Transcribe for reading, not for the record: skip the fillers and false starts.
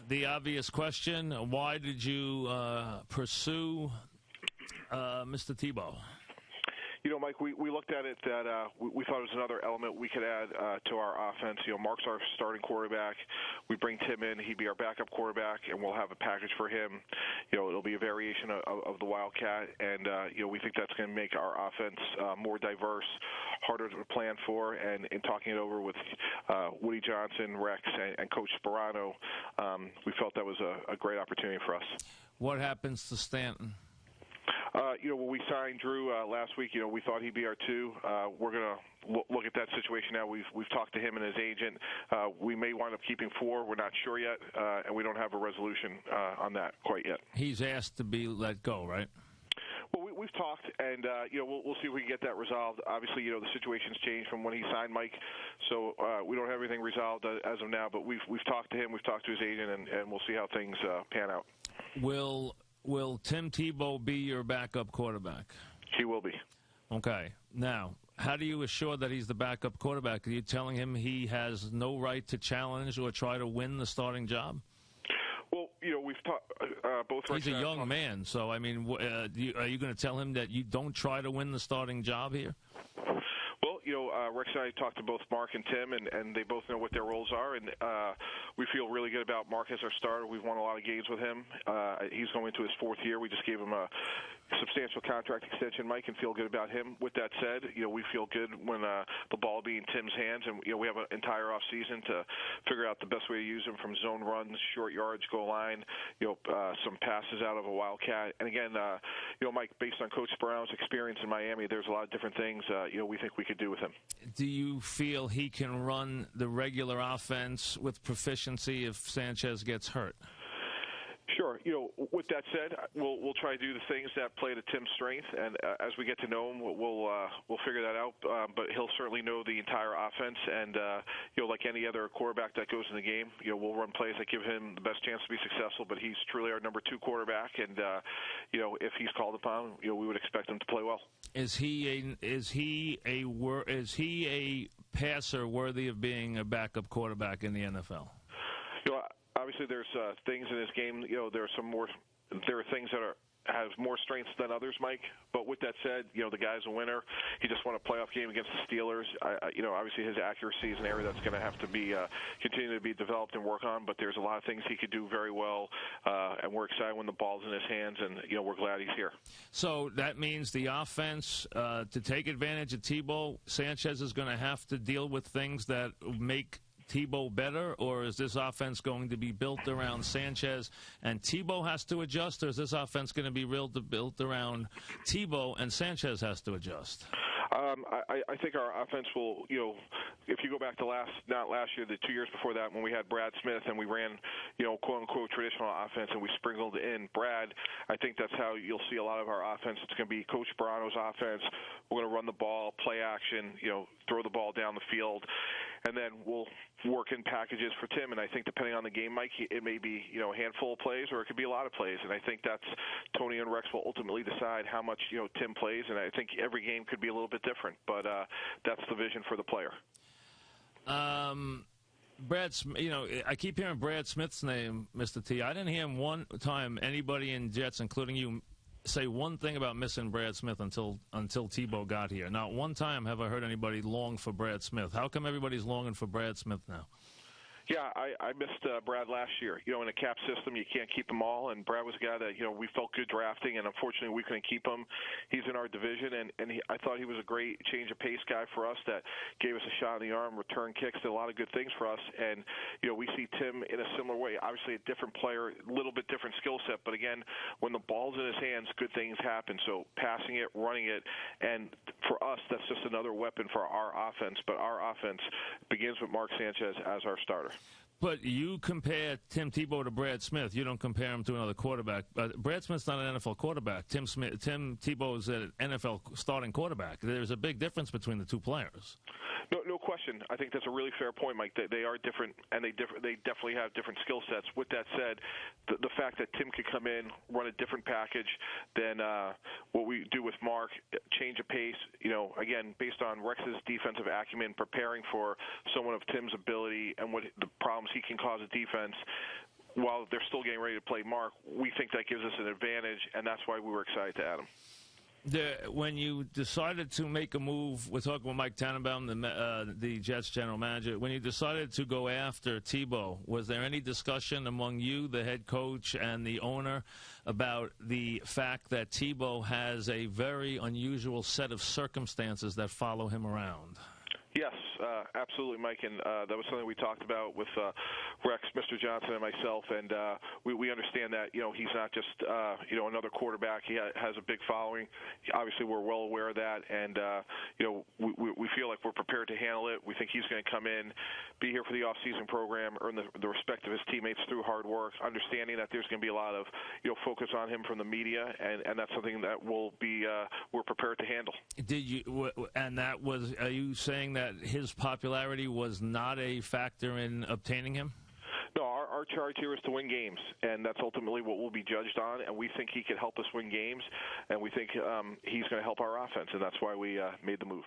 the obvious question, why did you pursue Mr. Tebow? You know, Mike, we looked at it that we thought it was another element we could add to our offense. You know, Mark's our starting quarterback. We bring Tim in. He'd be our backup quarterback, and we'll have a package for him. You know, it'll be a variation of the Wildcat, and, you know, we think that's going to make our offense more diverse, harder to plan for, and in talking it over with Woody Johnson, Rex, and Coach Sperano, we felt that was a great opportunity for us. What happens to Stanton? You know, when we signed Drew last week, you know, we thought he'd be our 2. We're going to look at that situation now. We've talked to him and his agent. We may wind up keeping 4. We're not sure yet, and we don't have a resolution on that quite yet. He's asked to be let go, right? Well, we've talked, and you know, we'll see if we can get that resolved. Obviously, you know, the situation's changed from when he signed Mike, so we don't have everything resolved as of now. But we've talked to him, we've talked to his agent, and we'll see how things pan out. Will Tim Tebow be your backup quarterback? He will be. Okay. Now, how do you assure that he's the backup quarterback? Are you telling him he has no right to challenge or try to win the starting job? Well, you know, we've talked both. He's a young man, so, I mean, are you going to tell him that you don't try to win the starting job here? Well, you know, Rex and I talked to both Mark and Tim, and they both know what their roles are, and we feel really good about Mark as our starter. We've won a lot of games with him. He's going into his 4th year. We just gave him a substantial contract extension. Mike can feel good about him. With that said, you know, we feel good when the ball will be in Tim's hands, and you know, we have an entire off season to figure out the best way to use him, from zone runs, short yards, goal line, you know, some passes out of a Wildcat. And again, you know, Mike, based on Coach Brown's experience in Miami, there's a lot of different things you know, we think we could do with him. Do you feel he can run the regular offense with proficiency if Sanchez gets hurt? Sure. You know, with that said, we'll try to do the things that play to Tim's strength, and as we get to know him, we'll figure that out. But he'll certainly know the entire offense, and you know, like any other quarterback that goes in the game, you know, we'll run plays that give him the best chance to be successful. But he's truly our number 2 quarterback, and you know, if he's called upon, you know, we would expect him to play well. Is he a passer worthy of being a backup quarterback in the NFL? You know, obviously, there's things in his game. You know, there are things that have more strengths than others, Mike. But with that said, you know, the guy's a winner. He just won a playoff game against the Steelers. You know, obviously his accuracy is an area that's going to have to be continue to be developed and work on. But there's a lot of things he could do very well, and we're excited when the ball's in his hands. And you know, we're glad he's here. So that means the offense, to take advantage of Tebow, Sanchez is going to have to deal with things that make Tebow better, or is this offense going to be built around Sanchez and Tebow has to adjust, or is this offense going to be built around Tebow and Sanchez has to adjust? I think our offense will, you know, if you go back to not last year, the 2 years before that, when we had Brad Smith and we ran, you know, quote-unquote traditional offense and we sprinkled in Brad, I think that's how you'll see a lot of our offense. It's going to be Coach Sperano's offense. We're going to run the ball, play action, you know, throw the ball down the field, and then we'll work in packages for Tim. And I think depending on the game, Mike, it may be, you know, a handful of plays or it could be a lot of plays. And I think that's Tony and Rex will ultimately decide how much, you know, Tim plays. And I think every game could be a little bit different, but that's the vision for the player. Brad, you know, I keep hearing Brad Smith's name, Mr. T. I didn't hear him one time, anybody in Jets, including you, say one thing about missing Brad Smith until Tebow got here. Not one time have I heard anybody long for Brad Smith. How come everybody's longing for Brad Smith now? Yeah, I missed Brad last year. You know, in a cap system, you can't keep them all, and Brad was a guy that, you know, we felt good drafting, and unfortunately we couldn't keep him. He's in our division, and I thought he was a great change of pace guy for us that gave us a shot in the arm, return kicks, did a lot of good things for us. And, you know, we see Tim in a similar way. Obviously a different player, a little bit different skill set, but again, when the ball's in his hands, good things happen. So passing it, running it, and for us, that's just another weapon for our offense. But our offense begins with Mark Sanchez as our starter. But you compare Tim Tebow to Brad Smith. You don't compare him to another quarterback. Brad Smith's not an NFL quarterback. Tim Tebow is an NFL starting quarterback. There's a big difference between the two players. No question. I think that's a really fair point, Mike. They are different, and they definitely have different skill sets. With that said, the fact that Tim could come in, run a different package than what we do with Mark, change of pace, you know, again, based on Rex's defensive acumen, preparing for someone of Tim's ability and what the problems he can cause a defense, while they're still getting ready to play Mark, we think that gives us an advantage, and that's why we were excited to add him. When you decided to make a move, we're talking with Mike Tannenbaum, the Jets general manager. When you decided to go after Tebow, was there any discussion among you, the head coach, and the owner about the fact that Tebow has a very unusual set of circumstances that follow him around? Yes, absolutely, Mike, and that was something we talked about with Rex, Mr. Johnson, and myself, and we understand that, he's not just, another quarterback. He has a big following. Obviously, we're well aware of that, and, we feel like we're prepared to handle it. We think he's going to come in, be here for the off-season program, earn the respect of his teammates through hard work, understanding that there's going to be a lot of, focus on him from the media, and that's something that we're prepared to handle. Are you saying that his popularity was not a factor in obtaining him? No, our charge here is to win games, and that's ultimately what we'll be judged on, and we think he can help us win games, and we think he's going to help our offense, and that's why we made the move.